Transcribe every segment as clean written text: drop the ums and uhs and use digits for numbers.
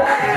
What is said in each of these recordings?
Thank you.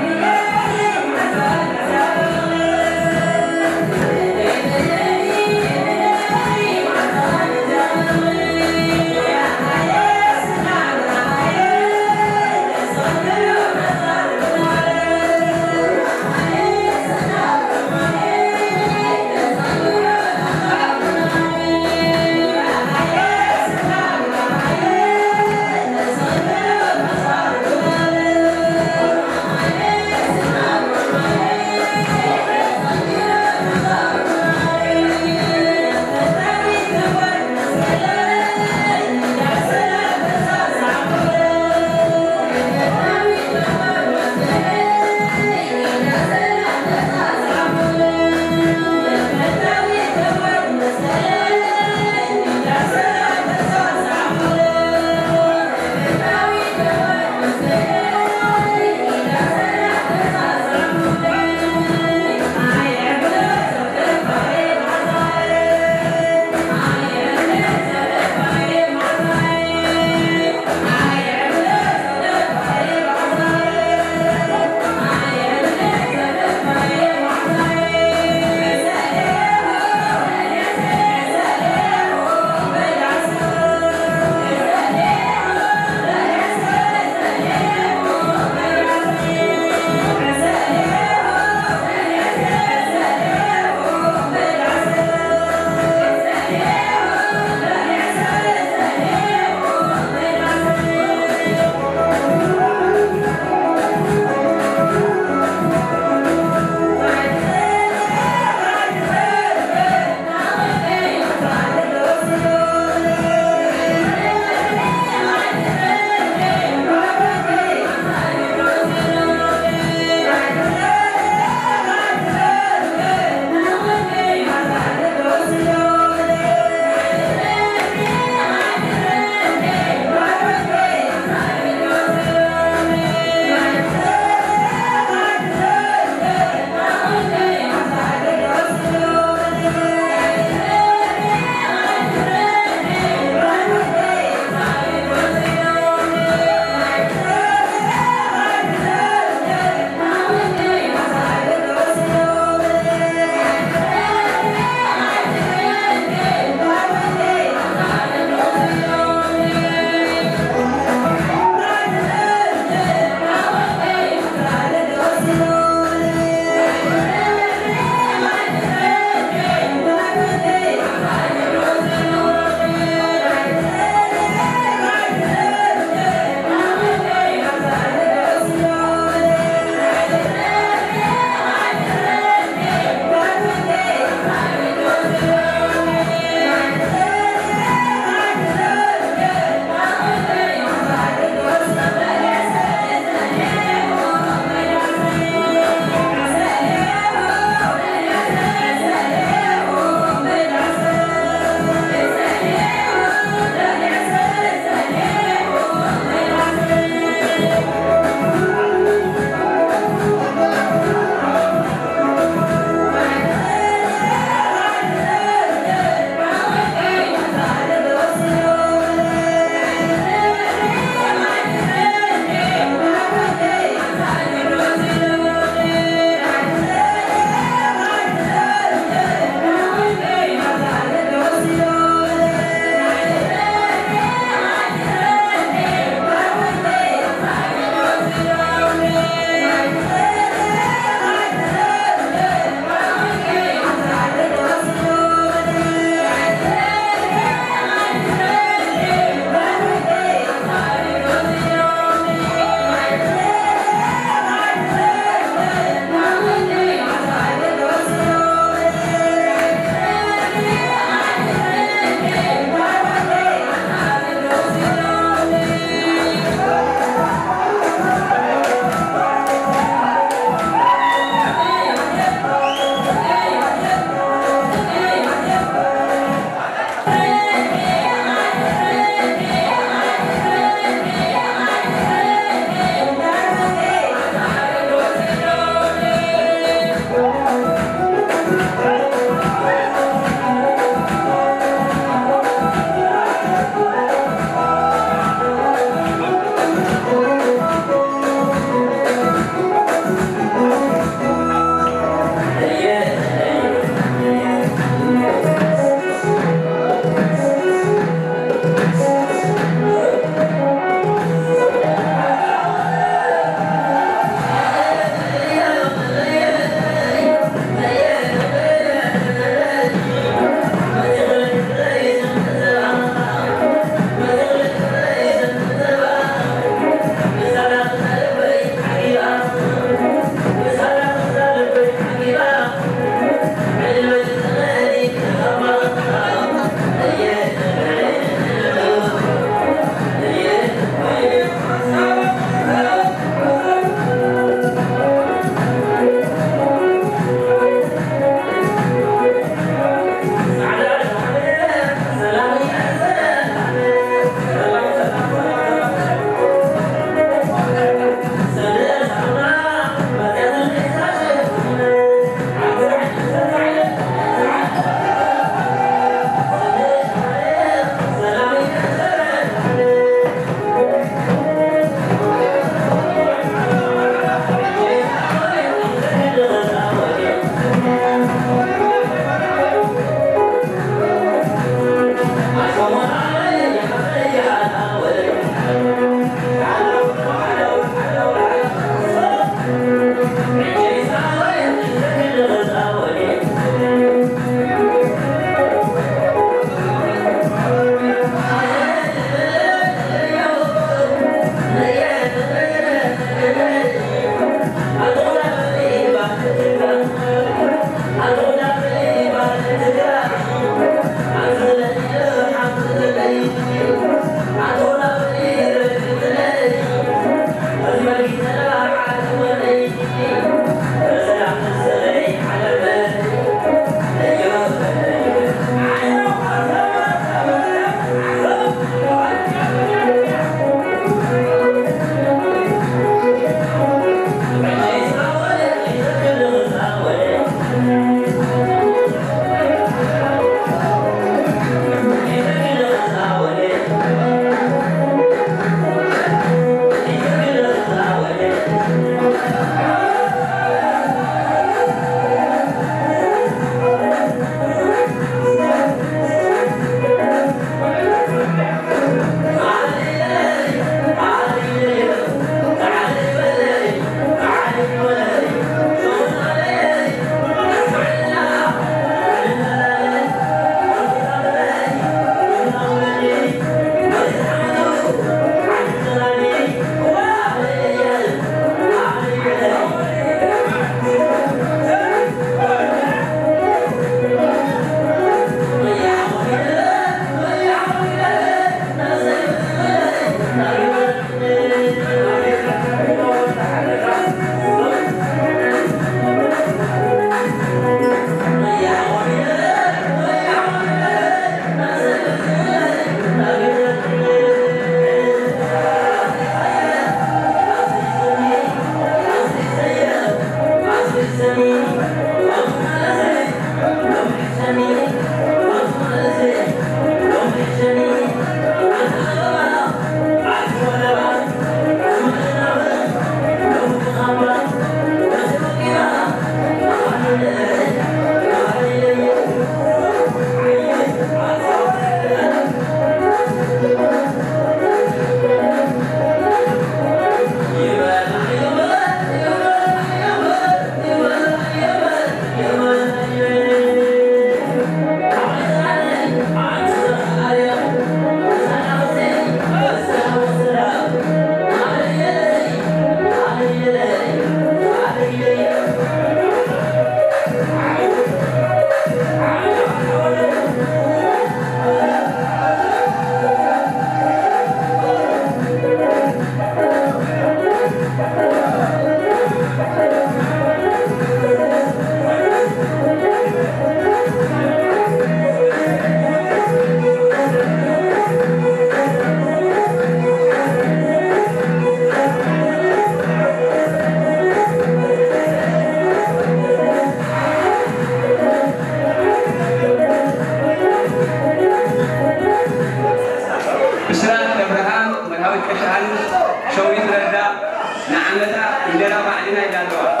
إنا إلى الوقت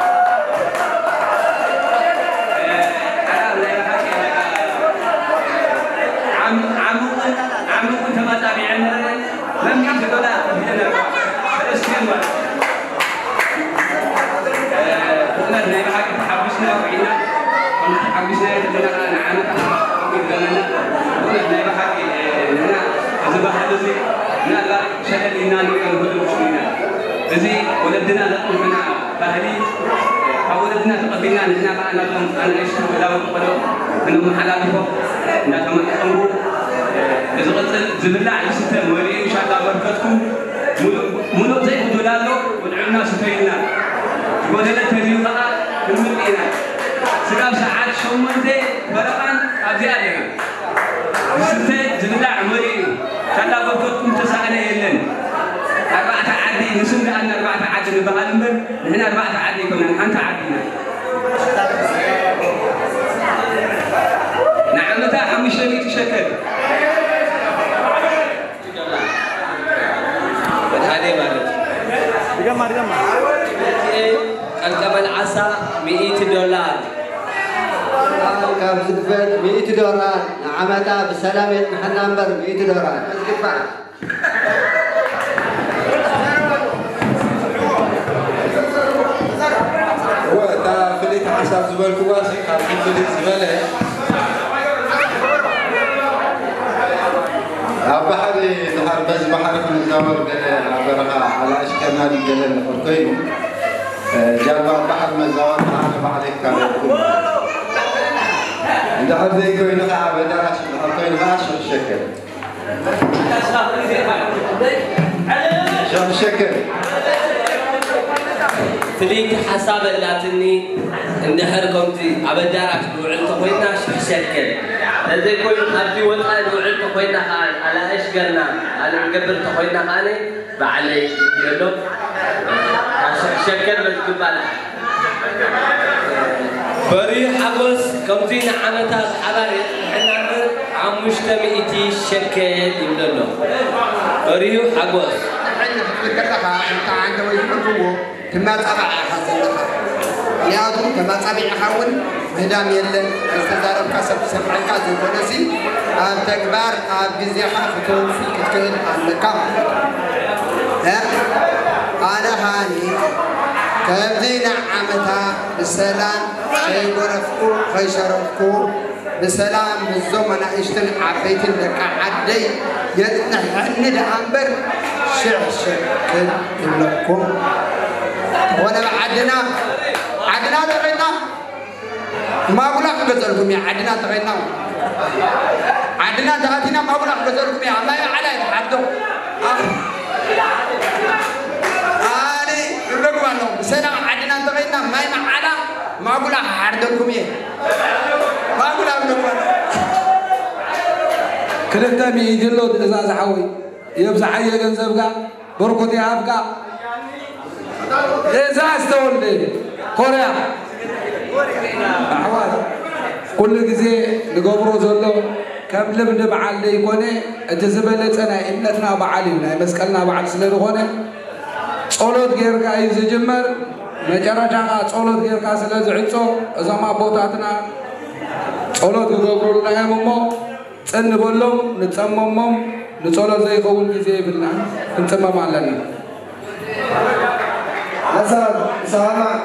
عمو تما تابعنا لم يجد ولا بدنا فلسطين ولا قلنا لنا حاجة تحبسنا وعينا تحبسنا يتدلنا عنا قلنا لنا حاجة لنا أزبح هذا لا شلل إننا نقول المسلمين زي ولدنا لقمنا فهلي ولدنا تقبلنا لنا أنا إيش ولا ولا أنا محلله أنا كمان أمره إذا قلت زملاء يستم ولي إن شاء الله بركتكم ملو زي دولارو ودعونا ستينا ودنا تريقا كملينا سلام ساعات شومن زي برقان أبدي علينا ستة زملاء ولي إن شاء الله بركتكم تسألنا يلين 4 عدي نسمع أن 4 عدي نبغى نحن 4 عدي كنا أنت عدينا نعم متى حمش لي تشكر هذه مالك جمع الجمل عسى $100 كم سدفت $100 نعمتها بسلامة محنا نمبر $100 اسكفع هو تا فليت حساب زبال كواسي كان فليت زباله أبحري نهار بس بحرك من الزمر برها على أشكالنا الجلال الفرقين جالبا بحر من الزمر على بحرك كان عند حد يقول لك عبد راش الفرقين غاش الشكل شو الشكل فليك حساب اللاتني النهر قمتي أبدارك دوعلت خوينا شكل هذا يكون أبدي وطأ دوعلت خوينا على إيش قلنا على مقبل خوينا خاني بعلي يقولوا شكل بالكبالة بري حبس قمتي نعمتها حباري إحنا عم مجتمعتي شكل يقولوا بري حبس لك أنت عندما يقولوا كما تبع حزنها يا أدو كما تبع حاول مدام يلن استدارب كسب سمعك زبونسي تكبر بزيحة فتون في كتكين النكام أنا هاني كمدين عمتها بالسلام خي ورفقو خي شرفكو بسلام بالزمن اشتن عبيت لك عدي يدنا هند أمبر شكل لكم وانا عدنا تغينا ما أقول لك بزركم يا عدنا تغينا عدنا تغينا ما أقول لك بزركم يا ما على الحدو أني رجوا لهم سنة عدنا تغينا ما على ما أقول لك حردكم يا ما أقول لك رجوا كلتا ميجلو إذا زحوي يبزح حي جنزبك بركض يعبك إذا استولد كوريا أحوال كل جزء نقبرو زلوا كم لبن بعلي كونه الجزبلة أنا إنتنا بعلينا مسكلنا بعد سنة كونه صولد غير كايز جمر نجارة جانا صولد غير كاسل زعيتو زما بوتاتنا صولد نقبرو لنا ممو سنبولهم نتسممهم نصولد زي قول جزء بالله نتسمم علينا أسد سلام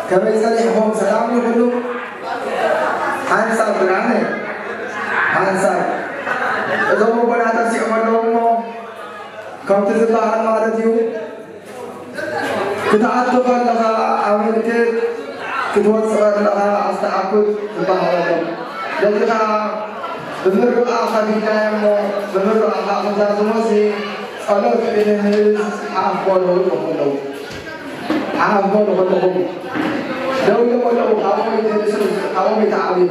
كما يسألهم سلام يقولوا هانسا بنانه هانسا إذا مو بناتا سيعملهم كم تزلا على مالتيو كتعطف لها عملت كتوصل لها أستعقد بحرهم لذلك بمرء آخر ينامو بمرء آخر زازموسي صلوت إليه حافظوا وقلوا حافظوا وقلوا لو يقولوا قوم تعالي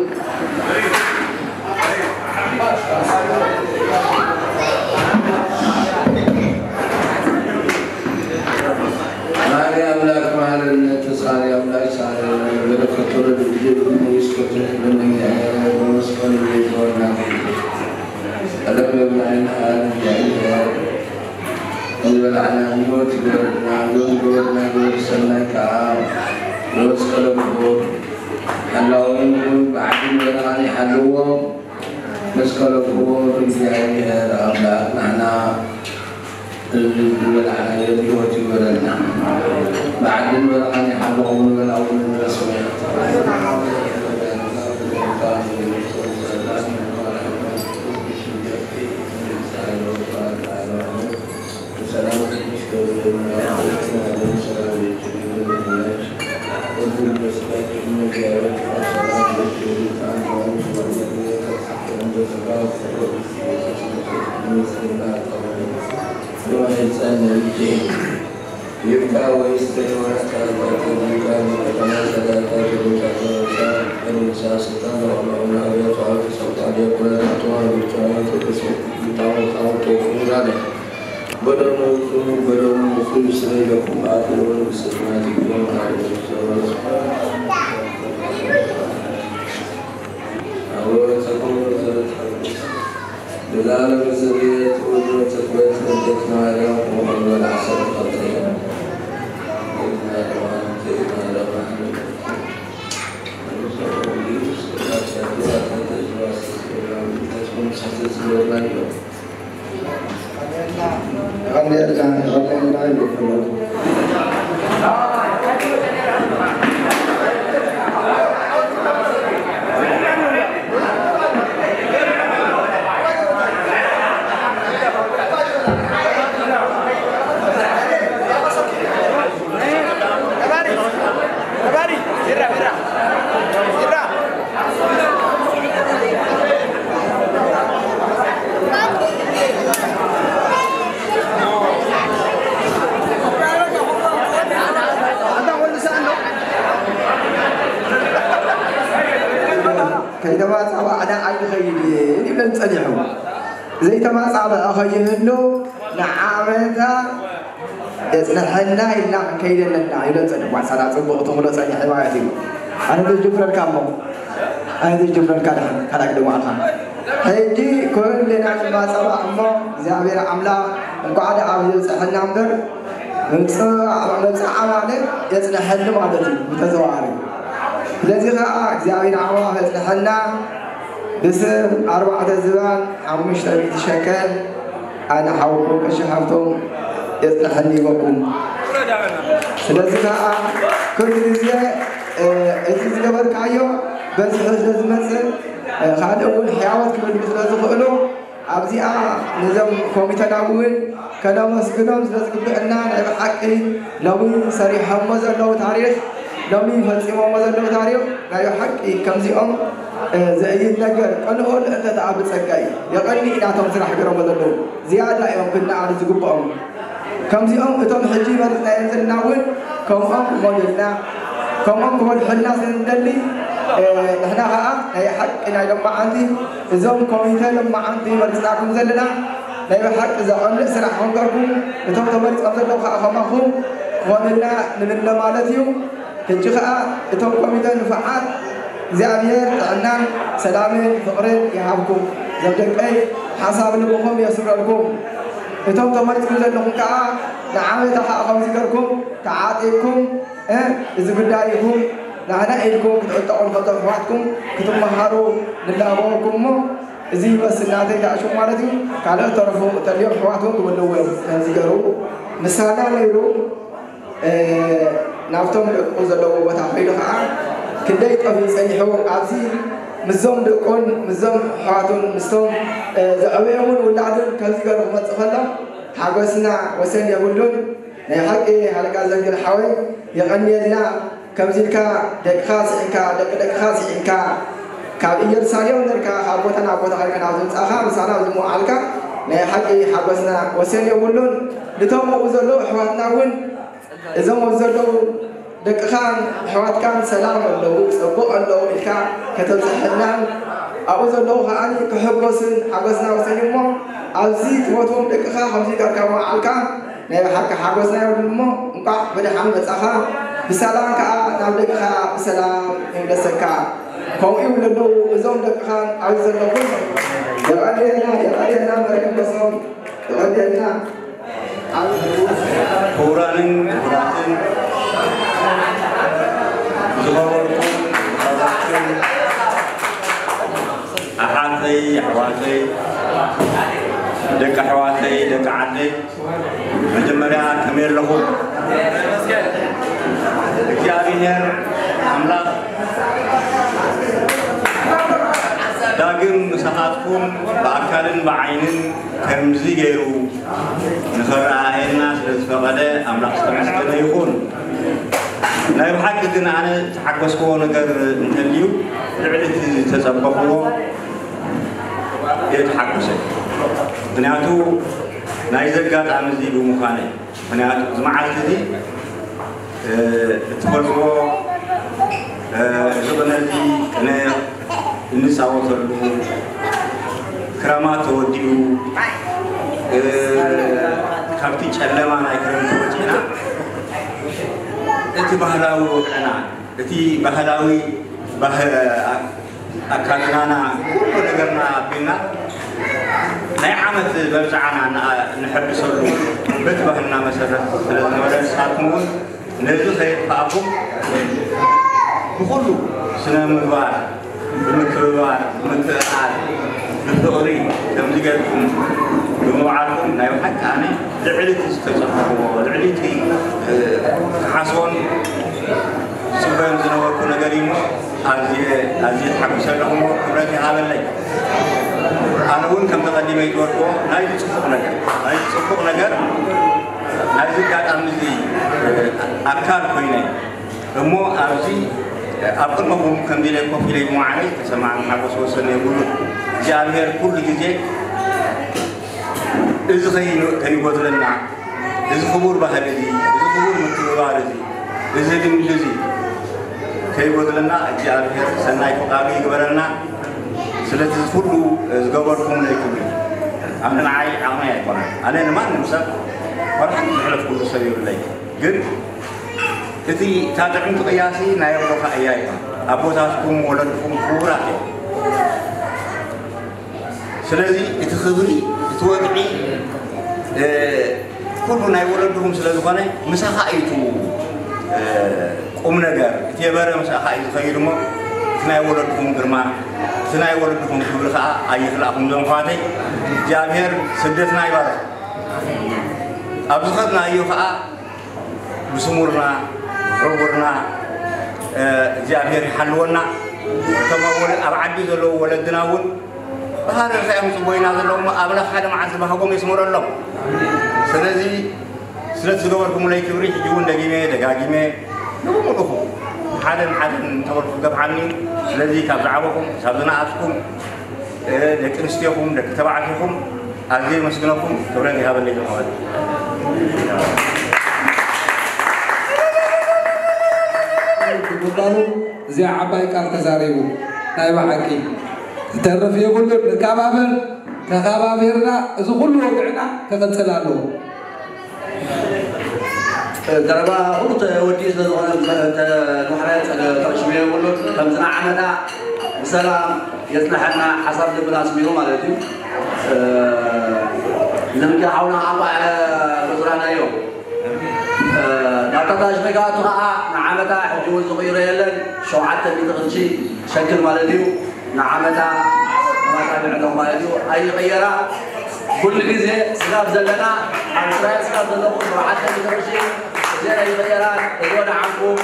مالي أملاك مال التصاري أملاك ساري لبكتور الجيب ويسكت من ونسكن الجيبون ألم يمنعين حال جعلها زبلعنا نوت قولنا قول سنة كعام نوت قلبهم حلوهم بعدين ولغاني حلوهم بس قلبهم رجعي هذا نحنا زبلعنا نوت قولنا بعدين ولغاني حلوهم والأول الرسول يبقى ويستوي ويستغفر ويكان ويتنازل الإنسان سلطان وعلى يفعل سلطان يقول الأطوار بالكامل بتعوض توفير عليه بدون وصول سنيكم آخر والمستثمات يوم هذا للعالم الزبيت وتثبت ردتنا عليهم ومن والعسل القطرين إنا روانت إنا روانت كيدما صعب أنا عين خيلي لمن تصنعه زي تما صعب أخيهنو نعامتها يصلحنا إلا كيدنا إلا تصنع وصلاة صبح تمر تصنع حواتي أنا بجبر الكامو أنا بجبر الكلام كلام دماغها هيجي كلنا ما صعب أما زابير عملا وقعد عبد صحنا عمر عمله يصلحنا مالتي متزواري لذي خاء እግዚአብሔር አምላክ ያጽናና بسم 4 زبان 500 شكل أنا حاولكم كشحفتم يصلحني بكم لذي خاء كل ذي إذا قبل كايو بس حزز مثل خالد أول حيوات كل مثل زخلو أبزيا نظام كوميتا داوين كلام مسكنهم لذي قبلنا نبحكي لو صريح مزر لو تاريخ لمي فاتيما مازال تاريخ لا يحق كم زيهم زين نجار أنا أقول أنت تعب سكاي يقولني إذا تمسرح كرام مازال زيادة يوم كنا على زقبهم كم زيهم إتم حجي مرنا ينزل ناول كم مودلنا كم كل حنا سندلي نحنا لا يحق إن لما عندي زوم كوميتا لما عندي مرزقكم زلنا لا يحق إذا أنا سرح عنكم إتم تمرز أفضل خماهم ومنا نمنا مالتيو هنجخاء إتم كوميتا نفعات زابير عنا سلام فقرين يحبكم زبدك أي حساب لكم يسر لكم إتم تمرت كل لكم كا نعمل تحققم ذكركم تعاطيكم إذا بدايكم نحن إلكم كتعطون خطر فواتكم كتب مهارو لله زي بس النادي تعشوا مالتي كلا طرفهم تليم حواتهم تقولوا تنزجروا مثلا ليرو نافتهم لقوزلوا وتعبيرها كده يطفي سيحوا عزي مزوم دقون مزوم حواتهم مستوم زعبيهم ولادهم كنزجروا متخلى حاجسنا وسن يقولون نحكي على كذا الحوي يغني لنا كم زيكا دكخاس إنكا دكخاس إنكا كابير ساليون دركا حبوتنا حبوت على نازل أخا مسانا زمو علكا نحكي حبسنا وسن يقولون لتوم وزلوا حواتنا ون إذا وزلوا دكخان حوات كان سلام الله سبوء الله إلكا كتب سحنان أوزلوا هاني كحبسن حبسنا وسن يمو أزيد وتوم دكخا حمزي كركا علكا نحكي حبسنا يقولون مقع بدي حمد أخا بسلام كا نبلك خا بسلام يمدسكا كم يولدو زوم دكان عايز نقول يا علينا مركب بسم يا علينا كوران كوراتن زغوركم خبركم أحاتي أحواتي دك أحواتي دك عدي مجمريا كمير لهم እግዚአብሔር አምላክ ዳግም ሰዓትኩም በአካልን በዓይንን ከምዚ ገይሩ ንኽረአየና ስለዝፈቐደ ኣምላኽ ዝተመስገነ ይኹን ናይ ብሓቂ ግን ኣነ ተሓገስክዎ ነገር እንተልዩ ልዕሊ እቲ ዝተፀበኽዎ የተሓገሰ ምክንያቱ ናይ ዘጋጣሚ እዚ ብምዃነ ምክንያቱ እዚ መዓልቲ እዚ እትፈልዎ ዝቕነዚ ቅነ እንፃወተሉ ክረማት ተወዲኡ ካብቲ ጨለማ ናይ ክረምቲ ወፂና እቲ ባህላዊ ውቅዕና እቲ ባህላዊ ኣካድናና ኩሉ ነገርና ኣቢልና ናይ ዓመት መብፅዓና ንሕድሰሉ በቲ ባህልና መሰረት ስለዝነበረ ንስኻትኩም እውን ነዚ ከይጥፋእኩም ብኩሉ ስነ ምግባር ብምክብባር ብምክእኣል ብፍቕሪ ከምዚ ጌርኩም ብምውዓልኩም ናይ ብሓቂ ኣነ ልዕሊ እቲ ዝተፀበኽዎ ልዕሊ እቲ ክሓስቦን ዝፅበዮን ዝነበርኩ ነገር እዩ ኣዝየ ተሓጒሰ ኣለኹ እሞ ክብረት ይሃበለይ ኣነ እውን ከም ተቐዲመ ይትወድዎ ናይ ፅቡቕ ነገር ናይዚ ኣጋጣሚ እዚ ኣካል ኮይነይ እሞ ኣብዚ ኣብ ቅድመኩም ከምዚ ኢለ ኮፍ ኢለ ብመዓለይ ተሰማዕን ሓጎስ ወሰነ የብሉን እግዚኣብሔር ኩሉ ግዜ እዚ ከይጎድለና እዚ ክቡር ባህሊ እዚ እዚ ክቡር ምትብባር እዚ እዚ ልምዲ እዚ ከይጎድለና እግዚኣብሔር ሰናይ ፍቓዱ ይግበረና ስለዚ ኩሉ ዝገበርኩም ናይ ክብሪ ኣነ ንዓይ ዓቕመይ ኣይኮነን ኣነ ንማንም ሰብ ወርሓት ዝሕለፍ ኩሉ ሰብ የብለይ ግን እቲ ታጥዕምቲ ቅያሲ ናይ ኣምሎኻ እያ ይኾን ኣቦታትኩም ወለድኩም ክቡራት እዮም ስለዚ እቲ ክብሪ እቲ ወግዒ ኩሉ ናይ ወለድኩም ስለ ዝኾነ ምሳኻ እዩ ቁም ነገር እቲ የበረ ምሳኻ እዩ ዝኸይድ እሞ እቲ ናይ ወለድኩም ግርማ እቲ ናይ ወለድኩም ክብሪ ከዓ ኣይኽልኣኩም ዞም ኳተይ እግዚኣብሔር ስደትና ይባርኽ ኣብ ዝኸድናዮ ከዓ ብስሙርና ዕቡርና እግዚኣብሔር ይሓልወና እቶም ኣብ ዓዲ ዘለዉ ወለድና እውን ባህሪ ርአዮም ፅቦይና ዘለዎም ኣብ ሓደ መዓልቲ ባህጎም የስምረሎም ስለዚ ስለቲ ዝገበርኩምለይ ክብሪ ሕጂ እውን ደጋጊመ ንብሙልኹ ሓደን እንተበልኩ ገብሓኒ ስለዚ ካብ ዝዓበኩም ካብ ዝነኣስኩም ደቂ ኣንስትዮኩም ደቂ ተባዕትዮኩም ኣዝየ መስግነኩም ክብረት ይሃበለይ ዝመቐል ግባሉ እዚኣ ዓባይ ቃል ተዛሪቡ ናይ ባሓቂ ዝተርፍ የብሉን ንከባበር ተኸባቢርና እዚ ኩሉ ወግዕና ክቕፅል ኣለዎ ዘረባ ኩሉ ተወዲኡ ስለዝኾነ ንሕረት ተቕሽሙ የብሉን ከምዝና ዓመታ ብሰላም የፅንሐና ሓሳብ ልብና ስሚሩ ማለት እዩ ልምዲ ሓውና ኣባዕ መዝራናዮ ናብታታሽ መጋቱ ከዓ ንዓመታ ሕጂ እውን ዝቕይሮ የለን 700 ቅርሺ ሸክል ማለት እዩ ንዓመታ ማሳቢዕሎም ማለት እዩ ኣይቕየራ ኩሉ ግዜ ስጋብ ዘለና ኣብ እስራኤል ስጋብ ዘለኹ 700 ቅርሺ እዚአን ኣይቕየራን እዝወደ ዓንኩም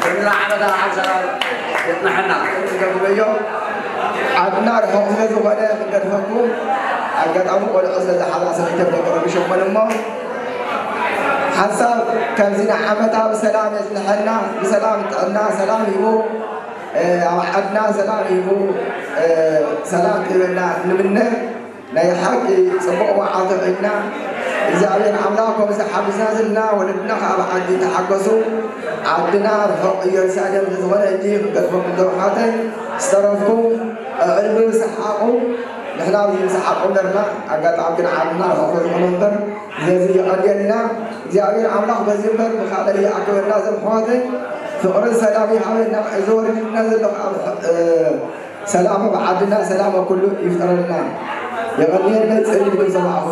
ከምና ዓመታ ኣብ ሰላም የፅንሐና ገበዮ ዓድና ርሑቕ ስለዝኾነ ክንገድፈኩም ኣጋጣሚ ቆልዑ ስለዝሓዛ ተብደቀረብሸኮን እሞ حسب كم زنا عمتا بسلام يزلحنا بسلام تعنا سلام يبو عدنا سلام يبو سلام كبرنا نمنا لا يحق صبوا وعاطفنا إذا أبين عملاكم سحب نازلنا ولدنا خاب عدي تحقصوا عدنا رفق يرسالهم تزغنا يجيب قدفهم دوحاتي استرفكم علموا سحاقوا نحن عاوزين سحاقوا لنا أقل عبدنا عدنا رفق المنبر زي قدينا زي عملاق بزمبر بخالي أكبر لازم حاضر فقر سلامي حاولنا زور نازل سلام بعدنا سلام كله يفتر لنا يغني لنا تسألني كل صباح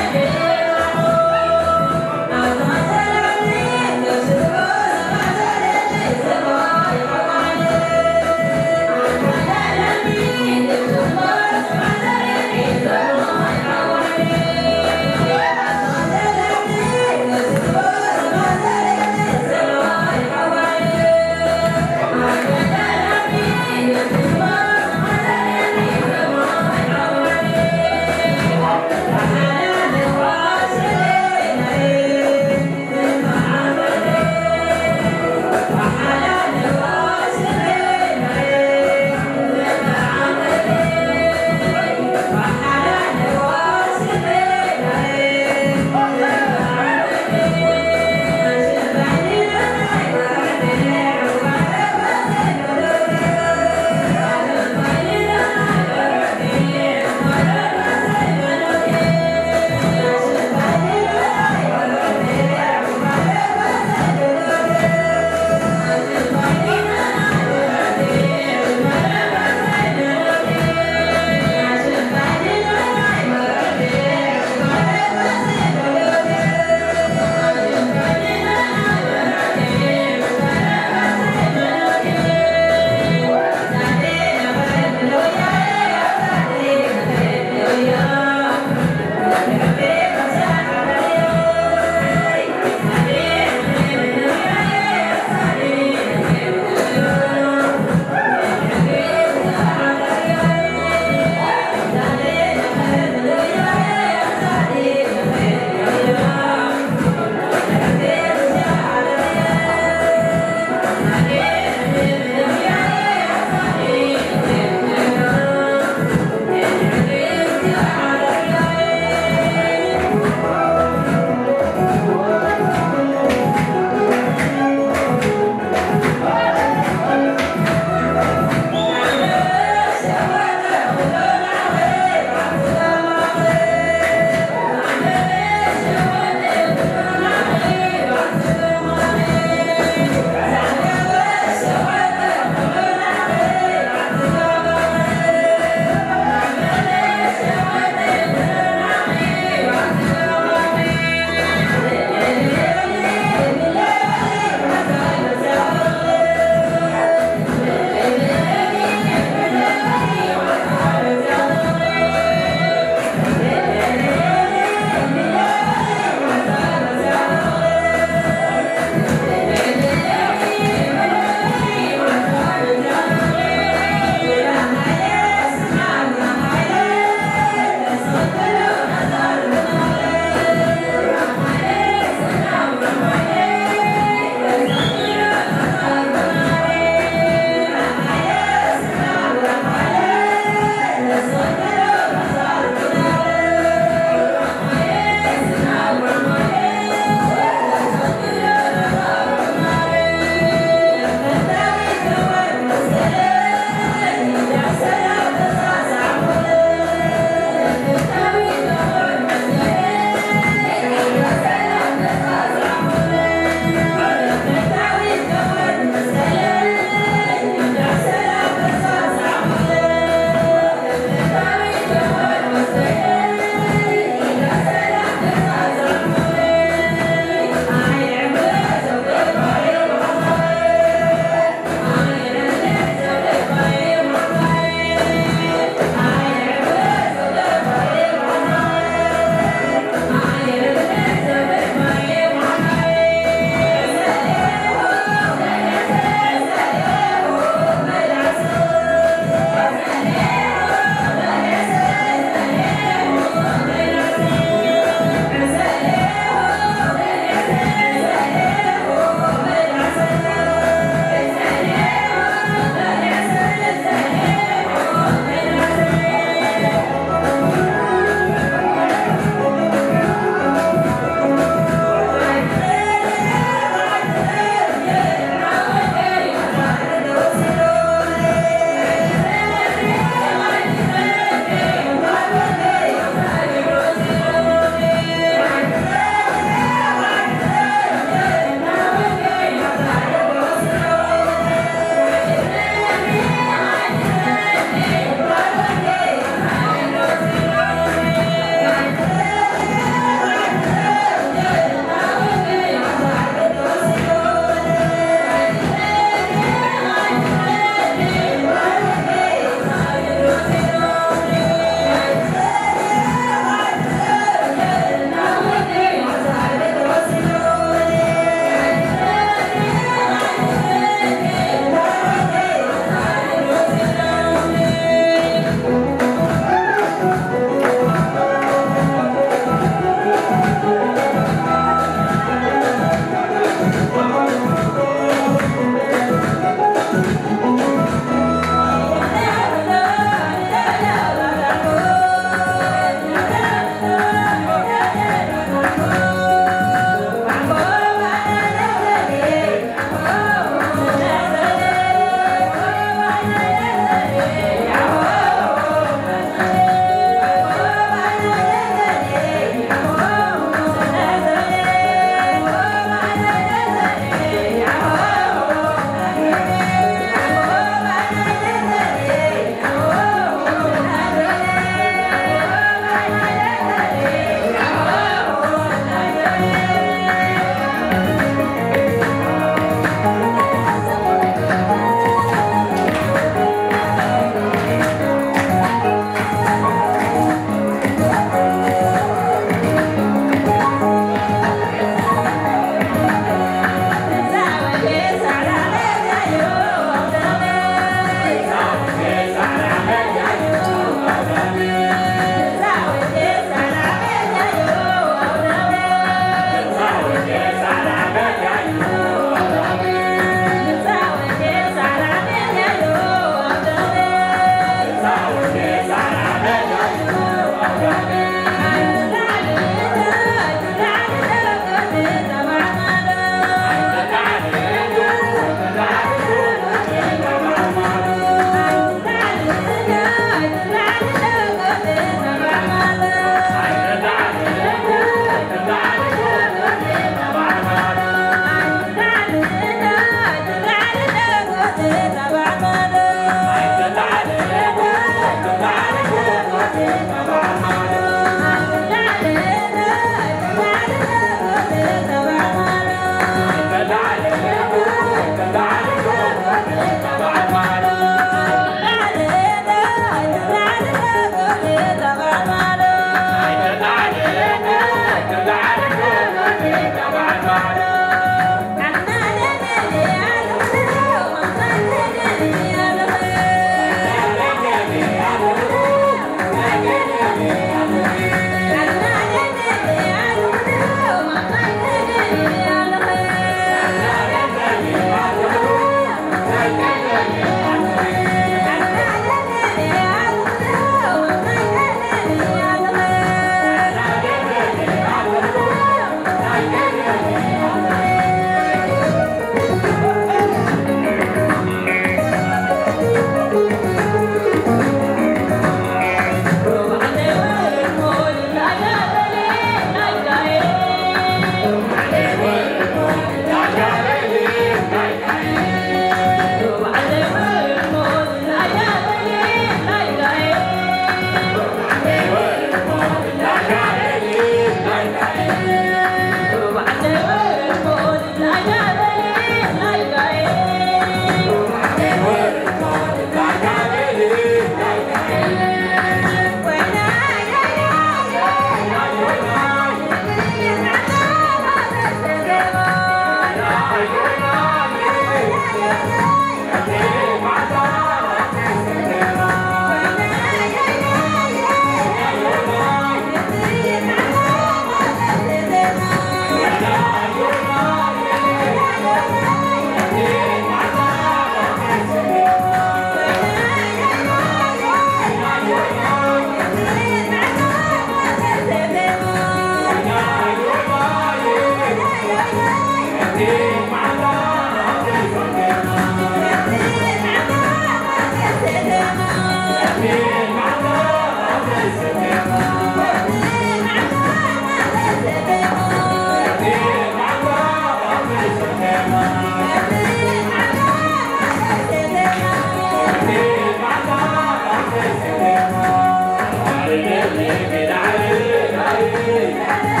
علي